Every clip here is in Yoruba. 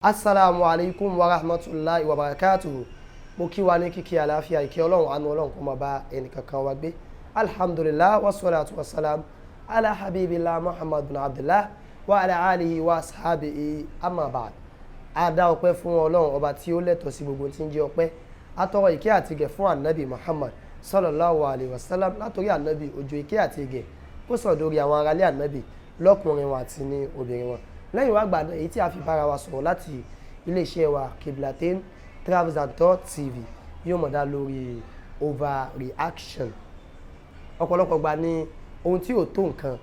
Assalamu alaikum wa rahmatullahi wa barakatuhu. Mo kí wa ní kíkí àlàáfíà ìkẹ́ Ọlọ́run àánú Ọlọ́run kó máa bá ẹnì kankan wa gbé. Alhamdulillah wa salatu wa salam ala habibillah Muhammad bin Abdullah wa ala alihi wa ashabihi amma ba'd. A dá ọpẹ́ fún Ọlọ́run ọba tí ó lẹ́tọ̀ọ́ sí gbogbo tí ń jẹ́ ọpẹ́. A tọrọ ìkẹ́ àti ìgẹ̀ fún Ànábì Muhammad sallallahu alaihi wasallam látòrí Ànábì òjò ìkẹ́ àti ìgẹ̀ kó sọ̀ dórí àwọn aráalé Ànábì lọ́kùnrin wọn àti ní obìnrin wọn. Lẹ́yìn wá gbàdán èyí tí a fi bára wa sọ̀rọ̀ láti iléeṣẹ́ wa Kiblatain Travels and Tour TV yóò mọ̀ dá lórí overreaction. Ọ̀pọ̀lọpọ̀ gbà ní ohun tí ò tó nǹkan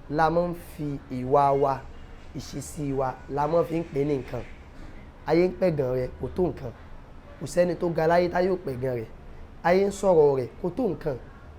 la máa ń fi ìwà wa ìṣesí wa la máa fi ń pè ní nǹkan. Ayé ń pẹ̀gàn rẹ̀ kò tó nǹkan, kò sẹ́ni tó ga láyé tá yóò pẹ̀gàn rẹ̀. Ayé ń sọ̀rọ̀ rẹ̀ kò tó nǹkan,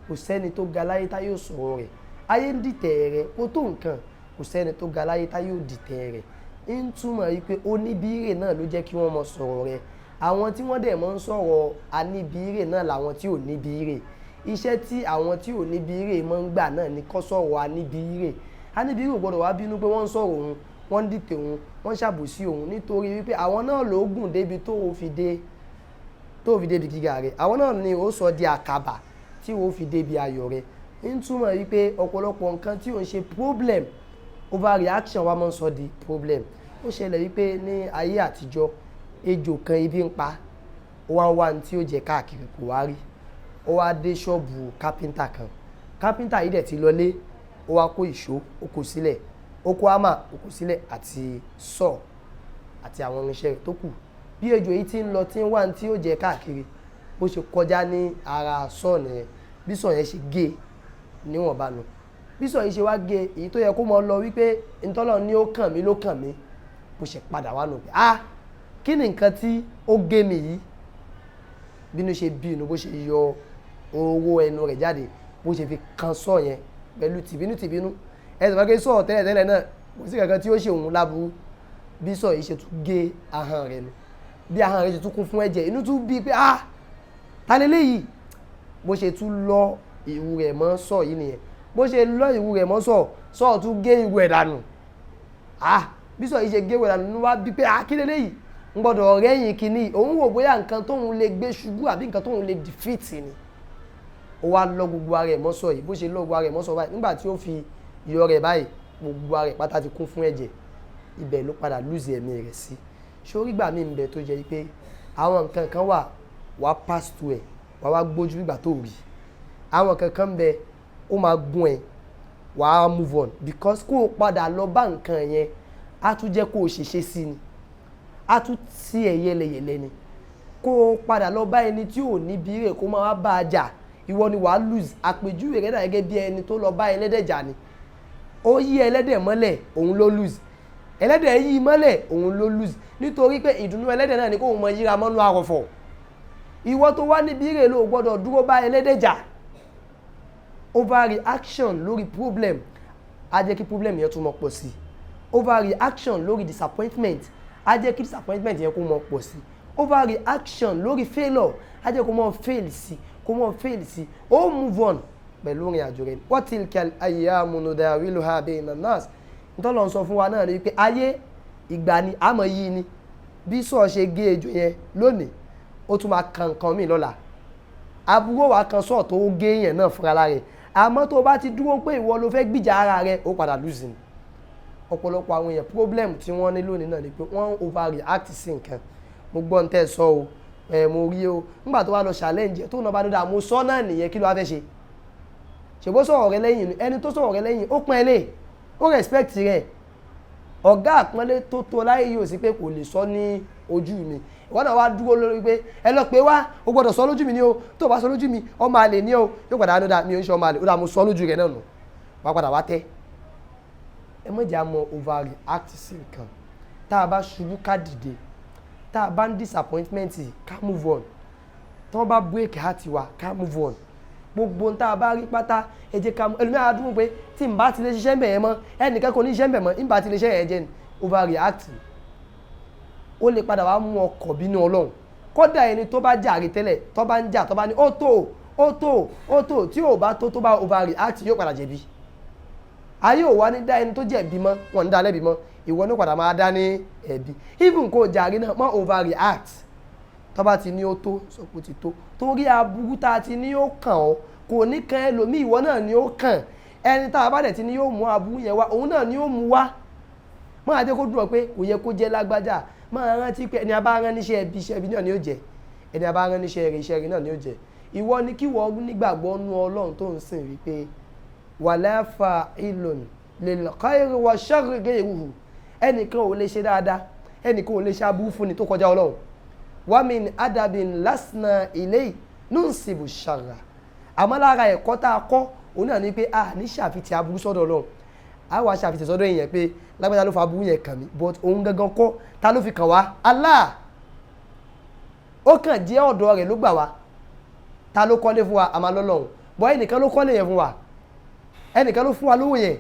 kò sẹ́ni tó ga láyé tá yóò sọ̀rọ̀ rẹ̀. Ayé ń dìtẹ̀ rẹ̀ kò tó nǹkan, kò sẹ́ni tó ga láyé tá yóò dìtẹ̀ rẹ̀. ń túmọ̀ yìí pé oníbíire náà ló jẹ́ kí wọ́n mọ sọ̀rọ̀ rẹ̀. Àwọn tí wọ́n dẹ̀ mọ́ ń sọ̀rọ̀ aníbíire náà làwọn tí ò níbíire. Iṣẹ́ tí àwọn tí ò níbíire mọ́ ń gbà náà ni kó sọ̀rọ̀ aníbíire. Aníbíire ò gbọ́dọ̀ wá bínú pé wọ́n ń sọ̀rọ̀ òun, wọ́n ń dìtẹ̀ òun, wọ́n ń ṣàbòsí òun nítorí wípé àwọn náà ló gùn débi tó fi débi gíga rẹ̀. Àwọn náà ni ó sọ di àkàbà tí ó fi débi ayọ̀ rẹ̀. ń túmọ̀ wípé ọ̀pọ̀lọpọ̀ nǹkan tí ò ń ṣe problem, overreaction wa máa ń sọ di problem. Ó ṣẹlẹ̀ wípé ní ayé àtijọ́ ejò kan ibi ń pa, ó wá ń wá ní tí ó jẹ káàkiri kò wá rí. Ó wá dé ṣọ́ọ̀bù kápẹ́ńtà kan. Kápẹ́ńtà yìí dẹ̀ ti lọlé, ó wá kó ìṣó ó kó sílẹ̀, ó kó hámà ó kó sílẹ̀ àti sọ́ọ̀ àti àwọn irinṣẹ́ rẹ̀ tó kù. Bí ejò yìí ti ń lọ tí ń wá ní tí ó jẹ káàkiri, bó ṣe kọjá ní ara sọ́ọ̀ nìyẹn, bí sọ́ọ̀ yẹn ṣe gé níwọ̀nba nù. Bí sọ́ọ̀ yìí ṣe wá gé èyí tó yẹ kó mọ lọ wípé ntọ́lọ́ ní ó kàn mí ló kàn mí, bó ṣe padà wá nù pé kí ni nǹkan tí ó gé mi yìí. Bínú ṣe bí inú bó ṣe yọ owó ẹnu rẹ̀ jáde, bó ṣe fi kan sọ́ọ̀ yẹn pẹ̀lú tìbínú. Ẹ̀sìn wákẹ́ sọ́ọ̀ tẹ́lẹ̀ náà kò sí kankan tí ó ṣe òun láburú. Bí sọ́ọ̀ yìí ṣe tún gé ahọ́n rẹ̀ nù, bí ahọ́n rẹ̀ ṣe tún kún fún ẹ̀jẹ̀, inú tún bí pé ta lélẹ́ yìí. Bó ṣe tún lọ ìrù rẹ̀ mọ́ sọ́ọ̀ yìí nìyẹn. Bó ṣe lọ ìrù rẹ̀ mọ́ sọ́ọ̀ tún gé ìrù ẹ̀ dànù. Bí sọ́ọ̀ yìí ṣe gé ìrù ẹ̀ dànù ló wá bí pé kí lélẹ́ yìí ń gbọ́dọ̀ rẹ́yìn kínní. Òun wò bóyá nǹkan tóun lè gbé ṣubú àbí nǹkan tóun lè defeat ni. Ó wá lọ gbogbo ara ẹ̀ mọ́ sọ́ọ̀ yìí. Bó ṣe lọ gbogbo ara ẹ̀ mọ́ sọ́ọ̀ báyìí, nígbà tí ó fi yọ rẹ̀ báyìí, gbogbo ara ẹ̀ pátá ti kún fún ẹ̀jẹ̀. Ibẹ̀ ló padà lose ẹ̀mí rẹ̀ sí. Ṣórí gbà mí ń bẹ tó jẹ́ pé àwọn nǹkan kan wà pass through ẹ̀, wá gbójú nígbà tó rí. Àwọn nǹkan kan ń bẹ ó máa gún ẹ, wàá move on because kó o padà lọ bá nǹkan yẹn á tún jẹ́ kó o ṣèṣe sí ni, á tún tí ẹ̀ yẹlẹyẹlẹ ni. Kó o padà lọ bá ẹni tí ò ní bírè kó máa bá a jà, ìwọ ni wàá lose. Àpèjúwe rẹ̀ dà gẹ́gẹ́ bí ẹni tó lọ bá ẹlẹ́dẹ̀ jà ni. Ó yí ẹlẹ́dẹ̀ mọ́lẹ̀, òun ló lose. Ẹlẹ́dẹ̀ yí mọ́lẹ̀, òun ló lose. Nítorí pé ìdùnnú ẹlẹ́dẹ̀ náà ni kó o mọ yíra mọ́nú àrọ̀fọ̀. Ìwọ tó wá ní bírè ló gbọ́dọ̀ dúró bá ẹlẹ́dẹ̀ jà. Overreaction lórí problem á jẹ́ kí problem yẹn tún mọ́ pọ̀ sí. Overreaction lórí disappointment á jẹ́ kí disappointment yẹn kó mọ́ pọ̀ sí. Overreaction lórí failure á jẹ́ kó mọ́ fail sí. Ó move on pẹ̀lú ìrìn àjò rẹ̀. Wa tilkal ayyamu nudawiluha bayna nas. Nítorí wọ́n sọ fún wa náà ni pé ayé ìgbà ni àmọ́ yìí ni. Bí sọ́ọ̀ ṣe gé ejò yẹn lónìí, ó tún máa kan nǹkan míì lọ́la. Àbúrò wa kan sọ́ọ̀ tó gé yẹn náà fúnra lára rẹ̀. Àmọ́ tó bá ti dúró pé ìwọ ló fẹ́ gbìjà ara rẹ̀, ó padà lose ni. Ọ̀pọ̀lọpọ̀ àwọn èèyàn problem tí wọ́n ní lónìí náà ni pé wọ́n overreact sí nǹkan. Mo gbọ́ ń tẹ́ sọ o, mo rí o. Nígbà tó wá lọ challenge tó náà bá dúdà, mo sọ náà nìyẹn, kí ló wá fẹ́ ṣe? Ṣèbó sọ̀rọ̀ rẹ lẹ́yìn, ẹni tó sọ̀rọ̀ rẹ lẹ́yìn ó pọ́n ẹ lé, ó respect rẹ̀. Ọ̀gá àpọ́nlé tó tó láyé yóò sí pé kò lè sọ ní ojú mi. Ìwọ náà wá dúró lórí pé ẹ lọ pé wá, o gbọ́dọ̀ sọ lójú mi ni o, tó bá sọ lójú mi ọmọ àlè ni o, yóò padà wá mi ò ń ṣe ọmọ àlè, ó dà mo sọ lójú rẹ̀ náà nù, wá padà wá tẹ́. Ẹ má jẹ́ á mọ overreact sí nǹkan. Tá a bá ṣubú ká dìde, tá a bá ń disappointment ká move on, tí wọ́n bá break heart wa ká move on. Gbogbo tá a bá rí pátá ẹ jẹ́ ká mú. Ẹlòmíràn á dúró pé tí n bá ti lè ṣiṣẹ́ ń bẹ̀ yẹn mọ́, ẹnìkan kò ní ṣiṣẹ́ ń bẹ̀ mọ́, n bá ti lè ṣiṣẹ́ yẹn jẹ́ ni. Overreact ó lè padà wá mú ọkọ̀ bínú Ọlọ́run. Kódà ẹni tó bá jàre tẹ́lẹ̀, tó bá ń jà, tó bá ní ó tó tí ò bá tó bá overreact yóò padà jẹ̀bi. Ayé ò wá ní dá ẹni tó jẹ̀bi mọ́, wọ́n ń dá lẹ́bi mọ́. ìwọ ní padà máa dá ní ẹ̀bi even kó jàre náà má overreact tó bá ti ní ó tó sọ pé ó ti tó torí aburú tá a ti ní ó kàn ọ́ kò ní kan ẹlòmíì ìwọ náà ni ó kàn ẹni tá a bá dẹ̀ ti ní yóò mú aburú yẹn wá òun náà ni ó mú wá máa jẹ́ kó dùn ọ́ pé kò yẹ kó jẹ́ lágbájá máa rántí pé ẹni a bá rán níṣẹ́ ẹbí iṣẹ́ ẹbí náà ni ó jẹ́ ẹni a bá rán níṣẹ́ rẹ̀ iṣẹ́ rẹ̀ náà ni ó jẹ́ ìwọ ni kí wọ́n nígbàgbọ́ nú Ọlọ́run tó ń sìn wípé wala fa'ilun lil khayri wa sharri ghayruhu ẹnìkan ò lè ṣe dáadáa ẹnìkan ò lè ṣe aburú fún ni tó kọjá Ọlọ́run wa min adabin lasna ilay nunsibu sharra àmọ́ lára ẹ̀kọ́ tá a kọ́ òun náà ni pé a ní ṣàfihàn aburú sọ́dọ̀ Ọlọ́run a wá ṣàfihàn sọ́dọ̀ èèyàn pé lágbàdá ló fa aburú yẹn kàn mí but òun gangan kọ́ ta ló fi kàn wá Allah ó kàn jẹ́ ọ̀dọ̀ rẹ̀ ló gbà wá ta ló kọ́lé fún wa àmà lọ́lọ́run bọ́ ẹnìkan ló kọ́lé yẹn fún wa ẹnìkan ló fún wa lówó yẹn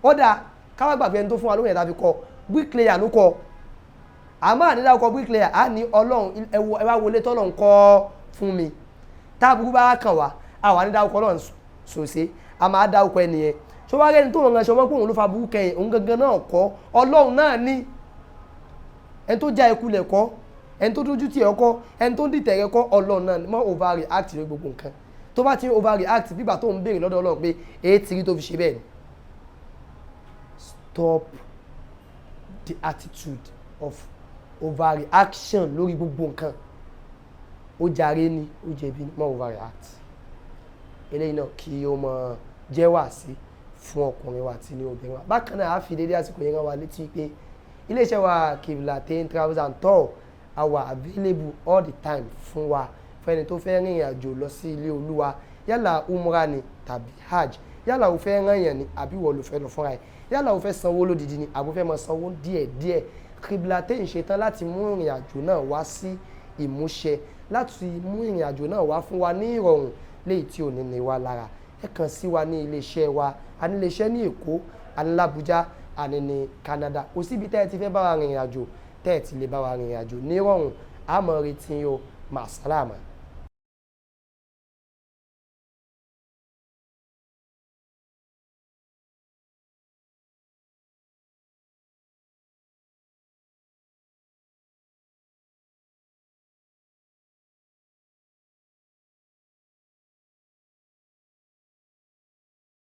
ó dáa káwá gbàgbé ẹni tó fún wa lówó yẹn tàbí kọ bricklayer ló kọ àmọ́ ànídá kọ bricklayer á ní Ọlọ́run ẹ wá wọlé tọ́lọ́run kọ́ fún mi tá aburú bá kàn wá àwọn ànídá ọkọ̀ Ọlọ́run sòsé a máa dá ọkọ̀ ẹnìyẹn ṣó wá rẹ́ni tó ràn ṣe ọmọ pé òun ló fa burú kẹyìn òun gangan náà kọ́ Ọlọ́run náà ní ẹni tó já ikú lẹ̀ kọ́ ẹni tó dójú tì ẹ́ kọ́ ẹni tó ń dìtẹ̀ rẹ kọ́ Ọlọ́run náà ní mọ́ overreact lórí gbogbo nǹkan tó bá ti ń overreact bígbà tó ń béèrè lọ́dọ̀ Ọlọ́run pé èyí ti rí tó fi ṣe bẹ́ẹ̀ ni stop the attitude of overreaction lórí gbogbo nǹkan ó jàre ni ó jẹ̀bi ni mọ́ overreact eléyìí náà kí ó mọ jẹ́ wá sí fún ọkùnrin wa àti ní obìnrin wa bákan náà a fi dédé àsìkò yẹn rán wa létí pé iléeṣẹ́ wa Qiblatain Travels and Tour are available all the time fún wa fẹ́ni tó fẹ́ rìnrìn àjò lọ sí ilé Olúwa yálà umra ni tàbí hajj yálà o fẹ́ rán yẹn ni àbí wọ́n ló fẹ́ lọ fúnra ẹ̀ yálà o fẹ́ sanwó lódìdí ni àbí o fẹ́ máa sanwó díẹ̀díẹ̀ Qiblatain ṣetán láti mú ìrìn àjò náà wá sí ìmúṣẹ láti mú ìrìn àjò náà wá fún wa ní ìrọ̀rùn léyìí tí ò ní ní wa lára ẹ kàn sí wa ní iléeṣẹ́ wa a ní iléeṣẹ́ ní Èkó a ní l'Abuja a ní ní Canada kò síbi tẹ́ ẹ ti fẹ́ bá wa rìnrìn àjò tẹ́ ẹ ti lè bá wa rìnrìn àjò ní ìrọ̀rùn àmọ́ retí yín o màsálàmà.